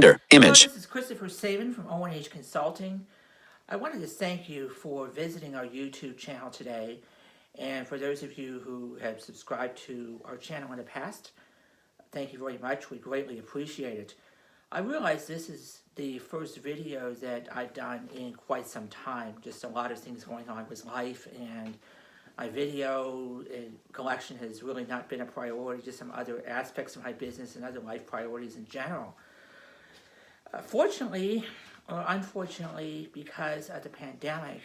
Image. Hello, this is Christopher Saban from O&H Consulting. I wanted to thank you for visiting our YouTube channel today, and for those of you who have subscribed to our channel in the past, thank you very much. We greatly appreciate it. I realize this is the first video that I've done in quite some time. Just a lot of things going on with life, and my video collection has really not been a priority, just some other aspects of my business and other life priorities in general. Fortunately, or unfortunately, because of the pandemic,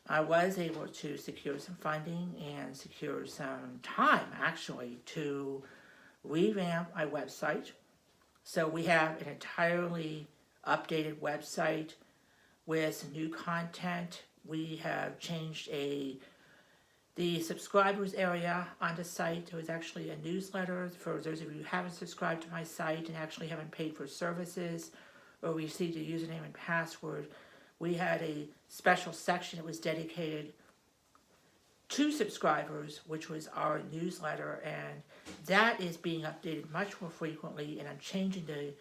I was able to secure some funding and secure some time, actually, to revamp my website. So we have an entirely updated website with new content. We have changed the subscribers area on the site. There was actually a newsletter for those of you who haven't subscribed to my site and actually haven't paid for services or received a username and password. We had a special section that was dedicated to subscribers, which was our newsletter, and that is being updated much more frequently, and I'm changing the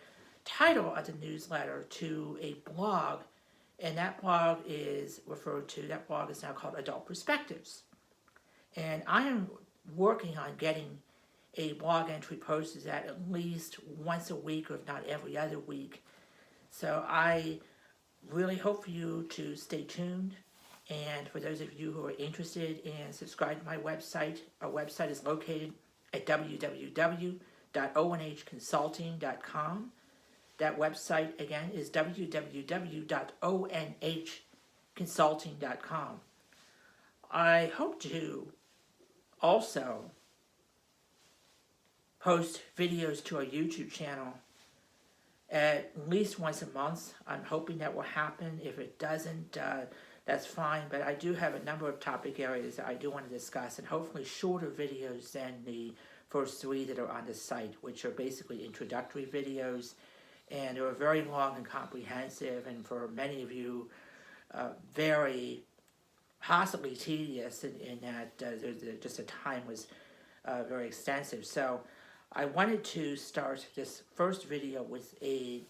title of the newsletter to a blog, and that blog is now called Adult Perspectives. And I am working on getting a blog entry posted at least once a week, or if not every other week. So I really hope for you to stay tuned. And for those of you who are interested in subscribing to my website, our website is located at www.onhconsulting.com. That website, again, is www.onhconsulting.com. I hope to also post videos to our YouTube channel at least once a month. I'm hoping that will happen. If it doesn't, that's fine, but I do have a number of topic areas that I do want to discuss, and hopefully shorter videos than the first three that are on the site, which are basically introductory videos, and they're very long and comprehensive, and for many of you, very possibly tedious in that just the time was very extensive. So I wanted to start this first video with a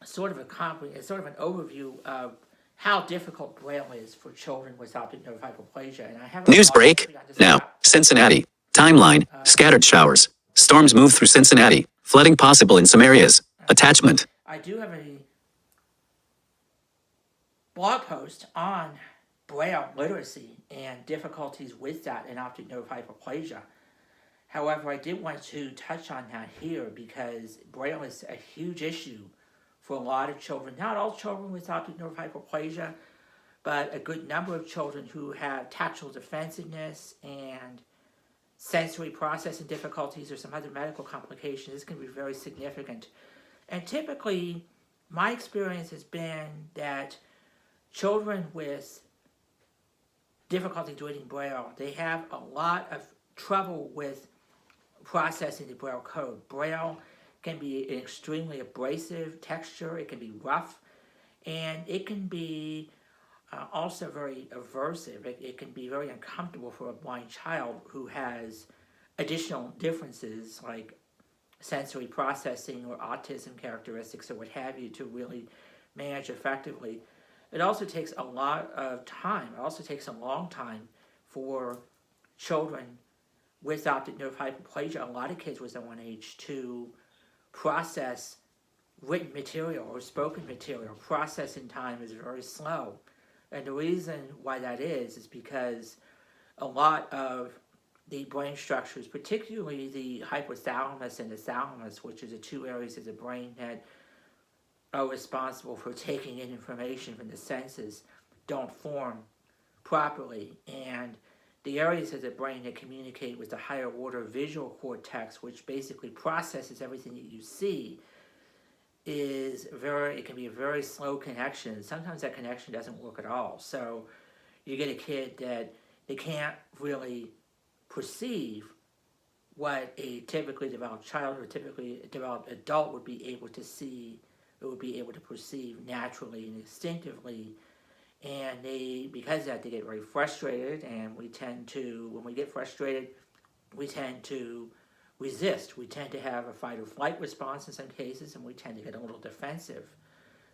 sort of an overview of how difficult Braille is for children with optic nerve hypoplasia. And I have a News break. Now, Cincinnati. Timeline. Scattered showers. Storms move through Cincinnati. Flooding possible in some areas. Attachment. I do have a blog post on Braille literacy and difficulties with that in optic nerve hypoplasia. However, I did want to touch on that here because Braille is a huge issue for a lot of children. Not all children with optic nerve hypoplasia, but a good number of children who have tactile defensiveness and sensory processing difficulties or some other medical complications. This can be very significant. And typically, my experience has been that children with difficulty reading Braille, they have a lot of trouble with processing the Braille code. Braille can be an extremely abrasive texture, it can be rough, and it can be also very aversive. It can be very uncomfortable for a blind child who has additional differences like sensory processing or autism characteristics or what have you to really manage effectively. It also takes a lot of time. It also takes a long time for children with optic nerve hypoplasia, a lot of kids with O&H, to process written material or spoken material. Processing time is very slow. And the reason why that is because a lot of the brain structures, particularly the hypothalamus and the thalamus, which are the two areas of the brain that are responsible for taking in information from the senses, don't form properly. And the areas of the brain that communicate with the higher order visual cortex, which basically processes everything that you see, it can be a very slow connection. Sometimes that connection doesn't work at all. So you get a kid that they can't really perceive what a typically developed child or typically developed adult would be able to see, or would be able to perceive naturally and instinctively. And because of that, they get very frustrated, and when we get frustrated, we tend to resist. We tend to have a fight or flight response in some cases, and we tend to get a little defensive.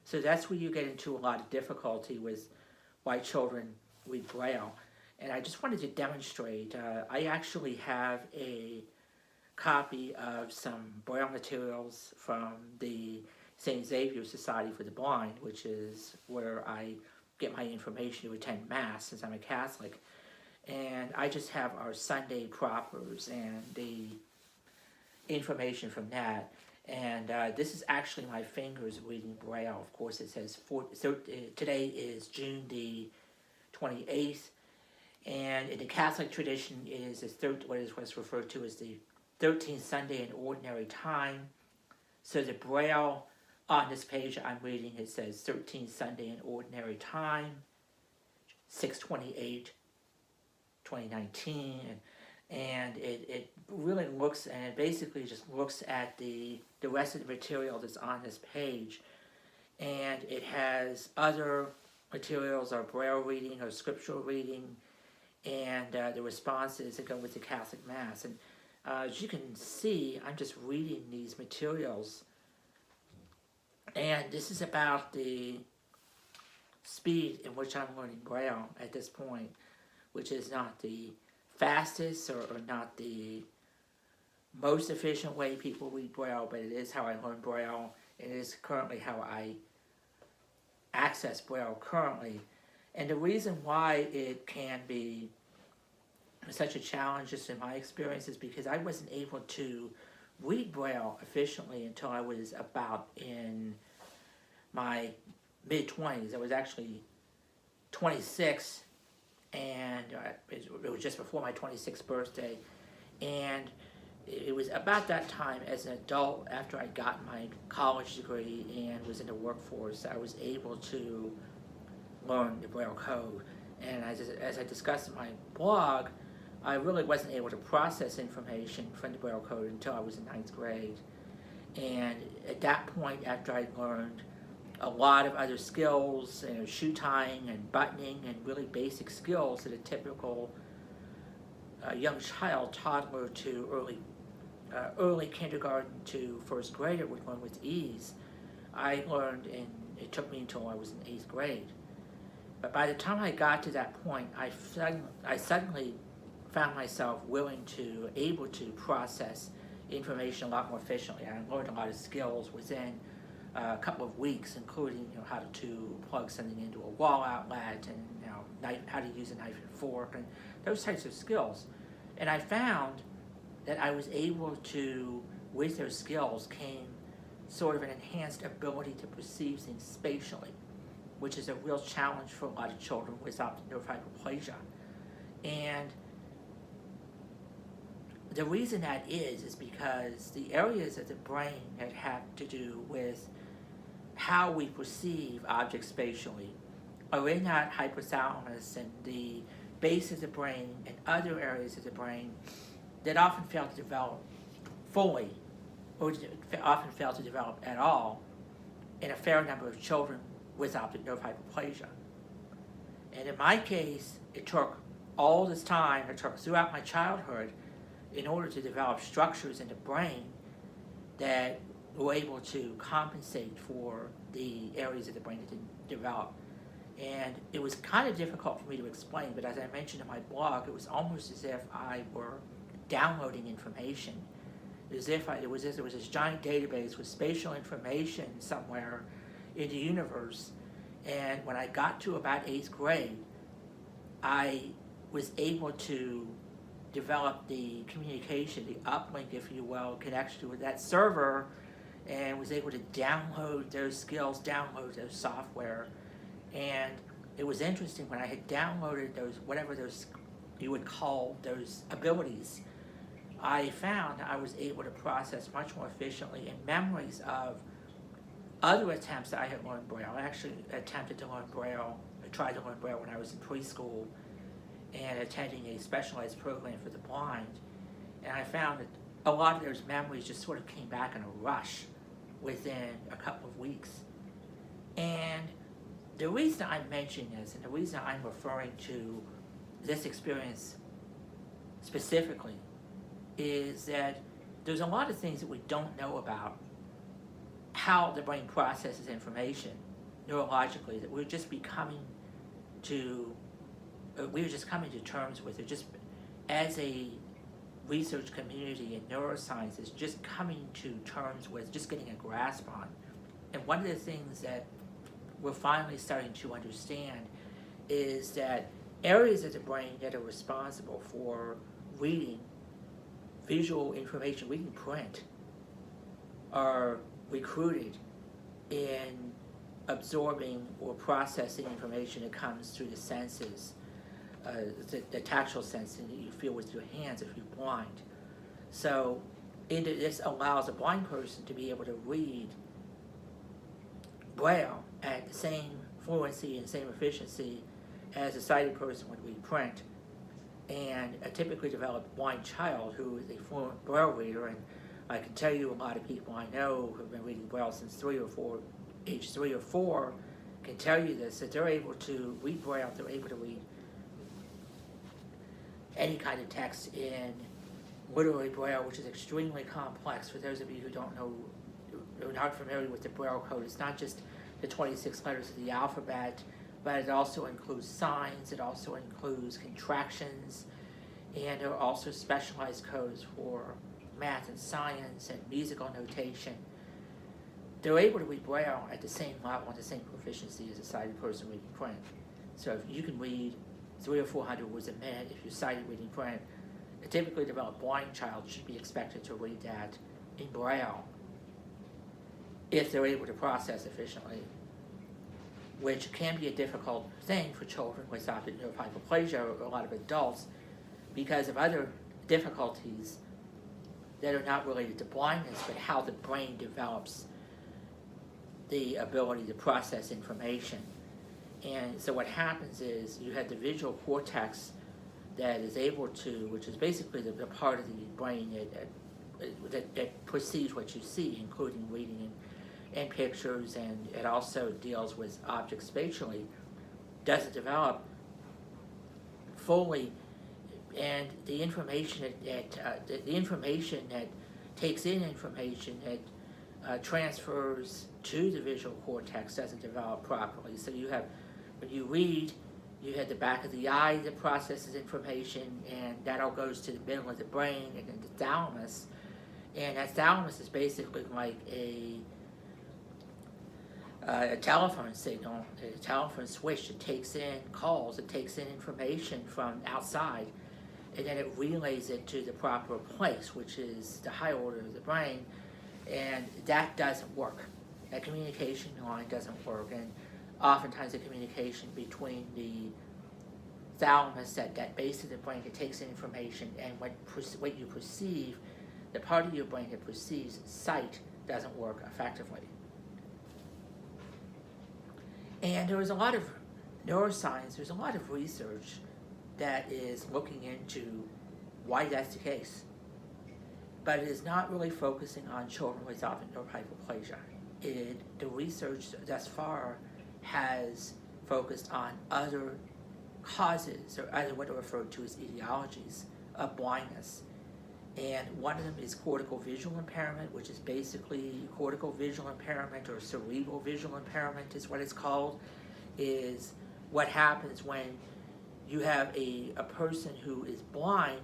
So that's where you get into a lot of difficulty with why children read Braille. And I just wanted to demonstrate, I actually have a copy of some Braille materials from the St. Xavier Society for the Blind, which is where I get my information to attend Mass since I'm a Catholic. And I just have our Sunday propers and the information from that. And this is actually my fingers reading Braille. Of course, it says today is June the 28th. And in the Catholic tradition, it is what is what's referred to as the 13th Sunday in Ordinary Time. So the Braille on this page I'm reading, it says 13th Sunday in Ordinary Time, 6/28, 2019. And it really looks, and it basically just looks at the rest of the material that's on this page. And it has other materials, or Braille reading, or scriptural reading, and the responses that go with the Catholic Mass. And as you can see, I'm just reading these materials. And this is about the speed in which I'm learning Braille at this point, which is not the fastest or not the most efficient way people read Braille, but it is how I learn Braille. It is currently how I access Braille currently. And the reason why it can be such a challenge, just in my experience, is because I wasn't able to read Braille efficiently until I was about in my mid-20s. I was actually 26, and it was just before my 26th birthday. And it was about that time, as an adult, after I got my college degree and was in the workforce, I was able to learn the Braille code. And as I discussed in my blog, I really wasn't able to process information from the Braille code until I was in 9th grade. And at that point, after I learned a lot of other skills, shoe tying and buttoning and really basic skills that a typical young child, toddler to early kindergarten to first grader would learn with ease, I learned, and it took me until I was in 8th grade. But by the time I got to that point, I suddenly found myself able to process information a lot more efficiently. I learned a lot of skills within a couple of weeks, including how to plug something into a wall outlet, and how to use a knife and fork, and those types of skills. And I found that I was able to, with those skills, came sort of an enhanced ability to perceive things spatially, which is a real challenge for a lot of children with optic nerve hypoplasia. And the reason that is because the areas of the brain that have to do with how we perceive objects spatially are in that hypothalamus and the base of the brain and other areas of the brain that often fail to develop fully, or often fail to develop at all, in a fair number of children with optic nerve hypoplasia. And in my case, it took all this time, it took throughout my childhood, in order to develop structures in the brain that were able to compensate for the areas of the brain that didn't develop. And it was kind of difficult for me to explain, but as I mentioned in my blog, it was almost as if I were downloading information. As if there was this giant database with spatial information somewhere in the universe. And when I got to about 8th grade, I was able to develop the communication, the uplink, if you will, connection with that server, and was able to download those skills, download those software. And it was interesting when I had downloaded those, whatever those you would call those abilities, I found I was able to process much more efficiently in memories of other attempts that I had learned Braille. I actually attempted to learn Braille, I tried to learn Braille when I was in preschool and attending a specialized program for the blind. And I found that a lot of those memories just sort of came back in a rush within a couple of weeks. And the reason I'm mentioning this, and the reason I'm referring to this experience specifically, is that there's a lot of things that we don't know about how the brain processes information neurologically that we're just coming to terms with. It just, as a research community in neuroscience, is just coming to terms with, just getting a grasp on. And one of the things that we're finally starting to understand is that areas of the brain that are responsible for reading visual information, reading print, are recruited in absorbing or processing information that comes through the senses, the tactile sensing that you feel with your hands if you're blind. So this allows a blind person to be able to read Braille at the same fluency and same efficiency as a sighted person would read print. And a typically developed blind child who is a fluent Braille reader, and I can tell you a lot of people I know who have been reading Braille since age 3 or 4, can tell you this, that they're able to read Braille, they're able to read any kind of text in literary Braille, which is extremely complex. For those of you who don't know, who are not familiar with the Braille code, it's not just the 26 letters of the alphabet, but it also includes signs, it also includes contractions, and there are also specialized codes for math and science and musical notation. They're able to read Braille at the same level and the same proficiency as a sighted person reading print. So if you can read 300 or 400 words a minute, if you're sighted reading print, a typically developed blind child should be expected to read that in Braille if they're able to process efficiently, which can be a difficult thing for children with optic nerve hypoplasia or a lot of adults because of other difficulties that are not related to blindness, but how the brain develops the ability to process information. And so what happens is you have the visual cortex that is able to, which is basically the part of the brain that perceives what you see, including reading and pictures, and it also deals with objects spatially, doesn't develop fully, and the information that takes in information that transfers to the visual cortex doesn't develop properly. So you have, when you read, you have the back of the eye that processes information, and that all goes to the middle of the brain and then the thalamus, and that thalamus is basically like a telephone signal, a telephone switch that takes in calls, it takes in information from outside, and then it relays it to the proper place, which is the high order of the brain, and that doesn't work. That communication line doesn't work, and oftentimes the communication between the thalamus, that base of the brain that takes in information, and what you perceive, the part of your brain that perceives sight, doesn't work effectively. And there is a lot of neuroscience, there's a lot of research that is looking into why that's the case. But it is not really focusing on children with optic nerve hypoplasia. The research thus far has focused on other causes, or other what are referred to as etiologies of blindness. And one of them is cortical visual impairment, which is basically cortical visual impairment, or cerebral visual impairment is what it's called, is what happens when you have a person who is blind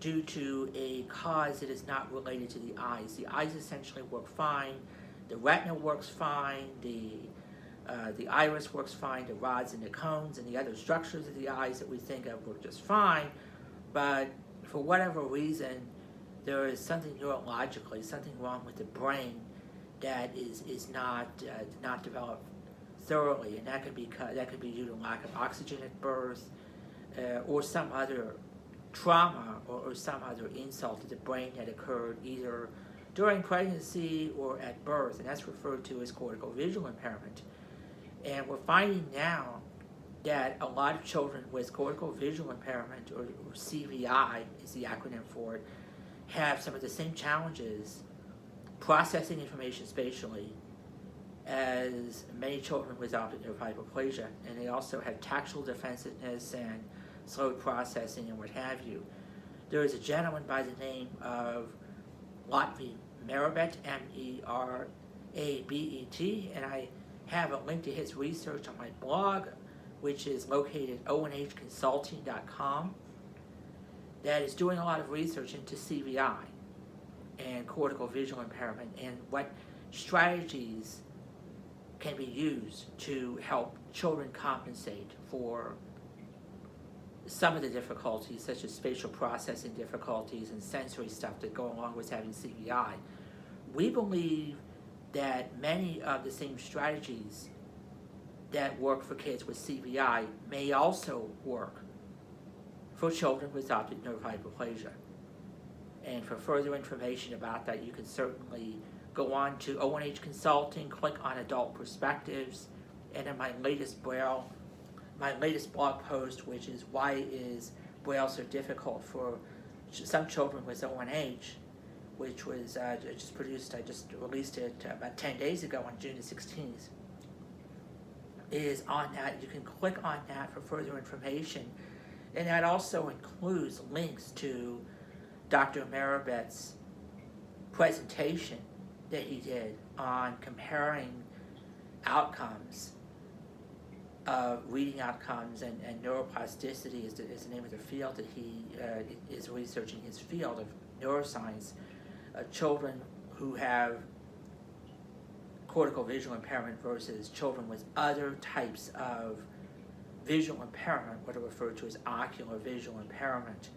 due to a cause that is not related to the eyes. The eyes essentially work fine, the retina works fine, the iris works fine, the rods and the cones and the other structures of the eyes that we think of work just fine, but for whatever reason, there is something neurologically, something wrong with the brain that is not developed thoroughly, and that could be due to lack of oxygen at birth, or some other trauma or some other insult to the brain that occurred either during pregnancy or at birth, and that's referred to as cortical visual impairment. And we're finding now that a lot of children with cortical visual impairment, or CVI is the acronym for it, have some of the same challenges processing information spatially as many children with optic nerve hypoplasia, and they also have tactile defensiveness and slowed processing and what have you. There is a gentleman by the name of Lotvi Merabet, Merabet, and I have a link to his research on my blog, which is located at onhconsulting.com, that is doing a lot of research into CVI and cortical visual impairment and what strategies can be used to help children compensate for some of the difficulties, such as spatial processing difficulties and sensory stuff that go along with having CVI. We believe that many of the same strategies that work for kids with CVI may also work for children with optic nerve hypoplasia. And for further information about that, you can certainly go on to ONH Consulting, click on Adult Perspectives, and in my latest blog post, which is Why is Braille So Difficult for Some Children with ONH, which was I just released it about 10 days ago on June the 16th, is on that. You can click on that for further information. And that also includes links to Dr. Merabet's presentation that he did on comparing outcomes, reading outcomes, and neuroplasticity is the name of the field that he is researching, his field of neuroscience. Children who have cortical visual impairment versus children with other types of visual impairment, what are referred to as ocular visual impairment.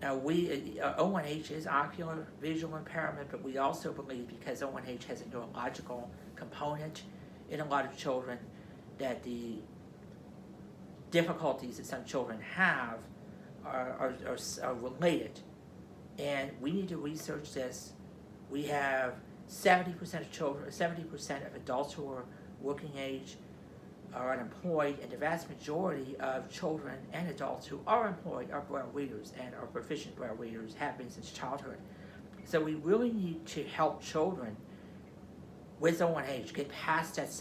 Now, ONH is ocular visual impairment, but we also believe, because ONH has a neurological component in a lot of children, that the difficulties that some children have are related. And we need to research this. We have 70% of children, 70% of adults who are working age are unemployed, and the vast majority of children and adults who are employed are Braille readers and are proficient Braille readers, have been since childhood. So we really need to help children with ONH get past that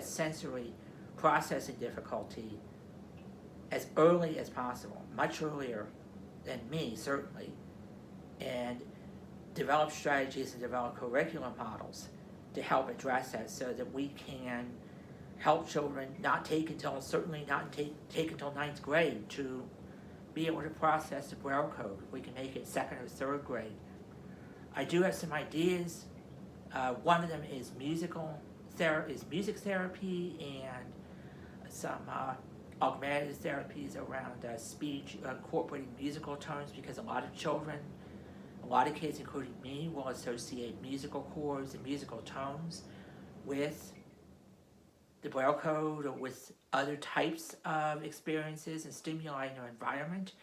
sensory processing difficulty as early as possible, much earlier than me, certainly, and develop strategies and develop curriculum models to help address that, so that we can help children certainly not take until 9th grade to be able to process the Braille code. We can make it 2nd or 3rd grade. I do have some ideas. One of them is music therapy and some augmentative therapies around speech, incorporating musical tones, because a lot of kids, including me, will associate musical chords and musical tones with the Braille code or with other types of experiences and stimuli in their environment.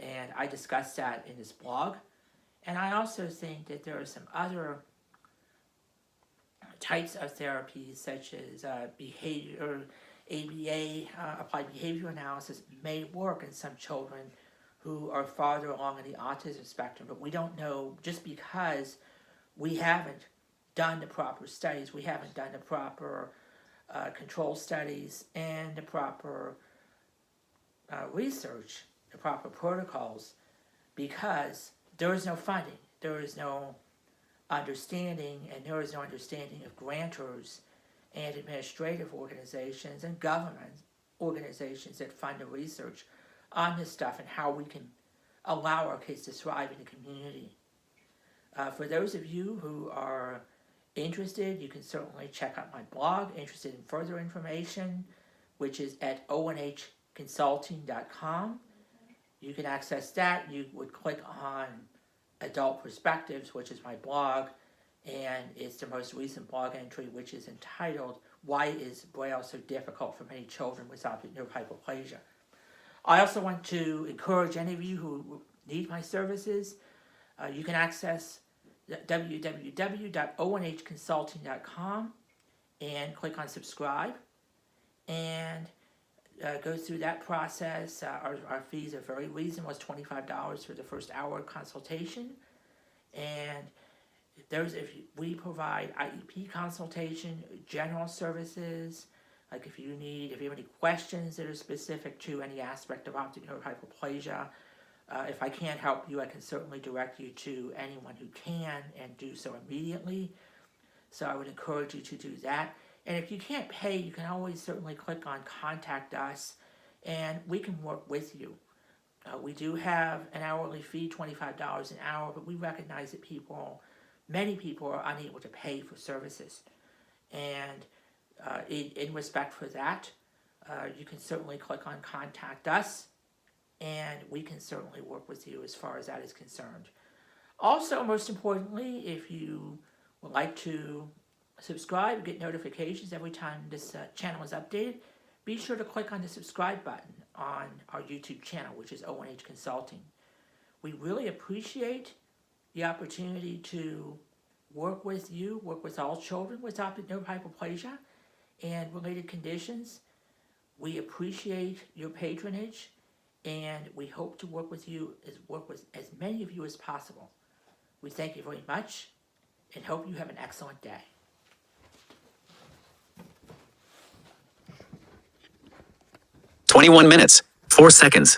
And I discussed that in this blog. And I also think that there are some other types of therapies, such as ABA, applied behavior analysis, may work in some children who are farther along in the autism spectrum. But we don't know, just because we haven't done the proper studies, we haven't done the proper control studies and the proper research, the proper protocols, because there is no funding, there is no understanding, and there is no understanding of grantors and administrative organizations and government organizations that fund the research on this stuff and how we can allow our kids to thrive in the community. For those of you who are interested, you can certainly check out my blog, interested in further information, which is at onhconsulting.com. You can access that. You would click on Adult Perspectives, which is my blog, and it's the most recent blog entry, which is entitled, Why is Braille So Difficult for Many Children with Optic Nerve Hypoplasia? I also want to encourage any of you who need my services. You can access www.onhconsulting.com and click on subscribe and go through that process. Our fees are very reasonable. It's $25 for the first hour consultation. And we provide IEP consultation, general services, like if you have any questions that are specific to any aspect of optic nerve hypoplasia, If I can't help you, I can certainly direct you to anyone who can and do so immediately. So I would encourage you to do that. And if you can't pay, you can always certainly click on Contact Us, and we can work with you. We do have an hourly fee, $25 an hour, but we recognize that many people are unable to pay for services. And in respect for that, you can certainly click on Contact Us, and we can certainly work with you as far as that is concerned. Also, most importantly, if you would like to subscribe, get notifications every time this channel is updated, be sure to click on the subscribe button on our YouTube channel, which is O&H Consulting. We really appreciate the opportunity to work with you, work with all children with optic nerve hypoplasia and related conditions. We appreciate your patronage, and we hope to work with as many of you as possible. We thank you very much and hope you have an excellent day. "21 minutes, 4 seconds.